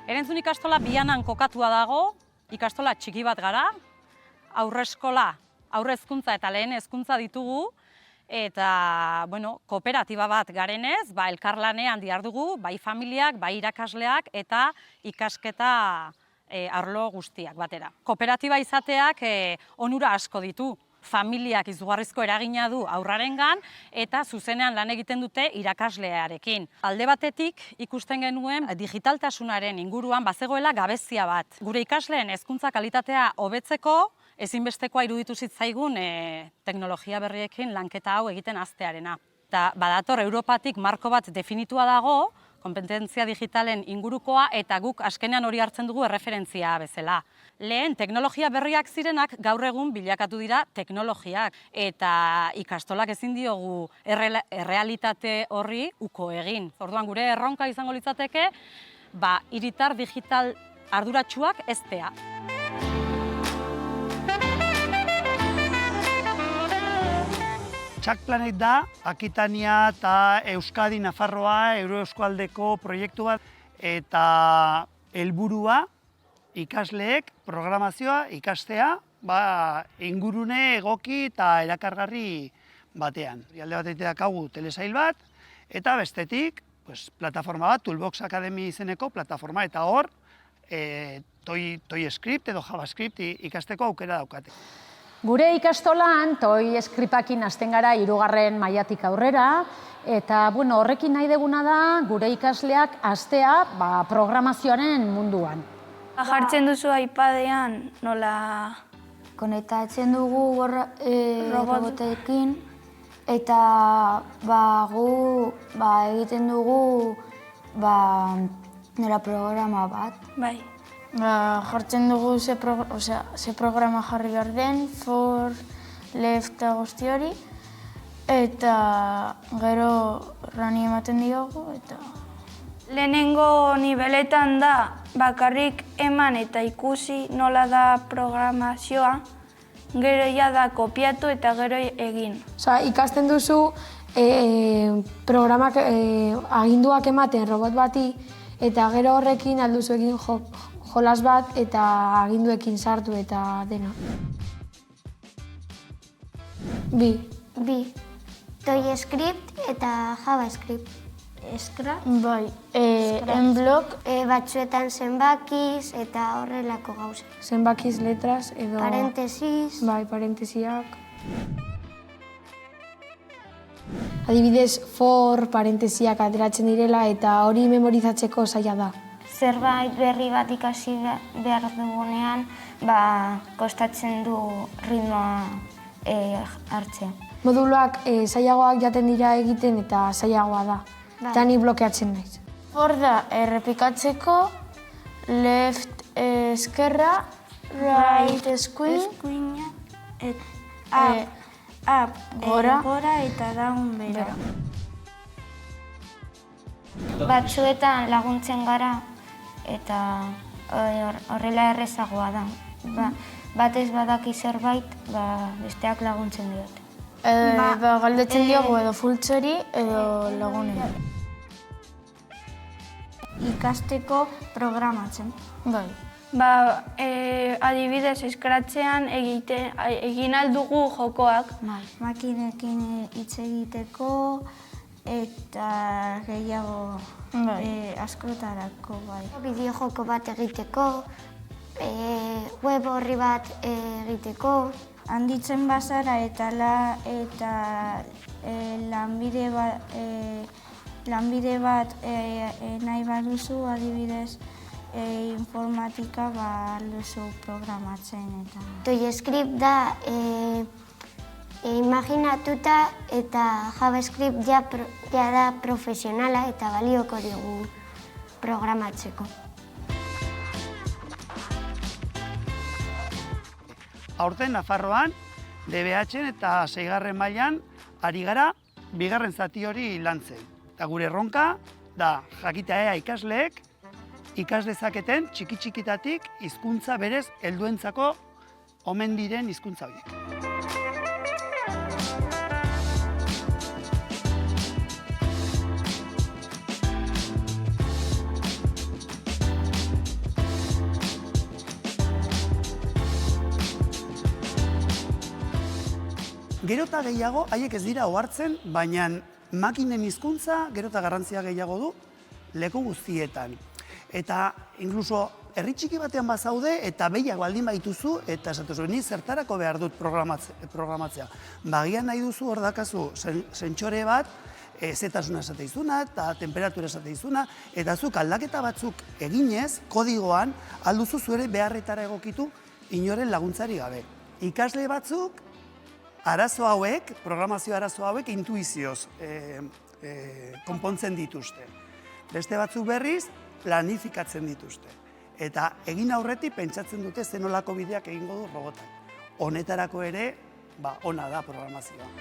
Erentzun ikastola Bianan kokatua dago, ikastola txiki bat gara, aurreskola, aurre hezkuntza eta lehen hezkuntza ditugu, eta kooperatiba bat garenez, elkarlanean dihardugu, bai familiak, bai irakasleak eta ikasketa arlo guztiak batera. Kooperatiba izateak onura asko ditu. Familiak izugarrizko eragina du haurrarengan eta zuzenean lan egiten dute irakaslearekin. Alde batetik ikusten genuen digitaltasunaren inguruan bazegoela gabezia bat. Gure ikasleen hezkuntza kalitatea hobetzeko ezinbestekoa iruditu zitzaigun teknologia berriekin lanketa hau egiten hastearena. Eta badator Europatik marko bat definitua dago, konpetentzia digitalen ingurukoa, eta guk azkenean hori hartzen dugu erreferentzia bezala. Lehen, teknologia berriak zirenak gaur egun bilakatu dira teknologiak, eta ikastolak ezin diogu errealitate horri uko egin. Orduan gure erronka izango litzateke, hiritar digital arduratsuak heztea. Txak Planet da, Akitania eta Euskadi Nafarroa, Euroeskualdeko proiektu bat, eta helburua ikasleek programazioa ikastea ingurune egoki eta erakargarri batean. Alde batetik daukagu telesail bat, eta bestetik plataforma bat, Toolbox Academy izeneko plataforma, eta hor ToyScript edo JavaScript ikasteko aukera daukate. Gure ikastolan ToyScriptakin hasten gara 3. mailatik aurrera, eta horrekin nahi deguna da gure ikasleak hastea programazioaren munduan. Jartzen duzu iPadean nola konektatzen dugu robotekin, eta gu egiten dugu nola programa bat. Bai. Jartzen dugu ze programa jarri behar den, for, left eta guzti hori, eta gero rani ematen diogu, eta... Lehenengo nibeletan da bakarrik eman eta ikusi nola da programazioa, gero da kopiatu eta gero egin. Ikasten duzu programak aginduak ematen robot bati, eta gero horrekin alduzu egin jolas bat eta aginduekin sartu eta dena. Bi. ToyScript eta JavaScript. Scratch? Bai, enblok. Batzuetan zenbakiz eta horrelako gauza. Zenbakiz letras edo... Parentesiz. Bai, parentesiak. Adibidez, for parentesiak ateratzen direla eta hori memorizatzeko zaila da. Zerbait berri bat ikasi behar dugunean, kostatzen du ritmoa hartzea. Moduloak zailagoak jaten dira egiten eta zailagoa da. Eta ni blokeatzen naiz. Hor da, errepikatzeko, left eskerra, right eskuina, up gora eta down bera. Batzuetan laguntzen gara eta horrela errezagoa da. Batez badaki zerbait, besteak laguntzen diote. Galdetzen diogu edo fultzori edo lagunen. Ikasteko programatzen. Bai. Adibidez, Scratchean egin aldugu jokoak. Makinekin hitz egiteko eta gehiago askotarako. Bideo joko bat egiteko, web horri bat egiteko. Handitzen bazara eta lanbide bat nahi baduzu, adibidez, informatika duzu programatzen eta... ToyScript da imaginatuta eta JavaScript ja da profesionala eta balioko dugu programatzeko. Aurten Nafarroan, DBH-en eta 6. mailan ari gara 2. zati hori lantzen. Eta gure erronka da jakitea ikasleek ikas dezaketen txiki-txikitatik hizkuntza berez helduentzako omen diren hizkuntza horiek. Gero eta gehiago, haiek ez dira ohartzen, baina makinen hizkuntza gero eta garrantzia gehiago du leku guztietan. Eta inkluso herri txiki batean bazaude eta behiak baldin baituzu eta esatuzu, ni zertarako behar dut programatzea. Bagian nahi duzu hor dakazu sentsore bat, zetasuna esateizuna eta temperatura esateizuna, eta zuk aldaketa batzuk eginez, kodigoan, alduzu zuere beharretara egokitu inoren laguntzari gabe. Ikasle batzuk, arazo hauek, programazio arazo hauek, intuizioz konpontzen dituzte. Beste batzuk berriz, planifikatzen dituzte. Eta egin aurretik pentsatzen dute zenolako bideak egingo du robotak. Honetarako ere, ona da programazioa.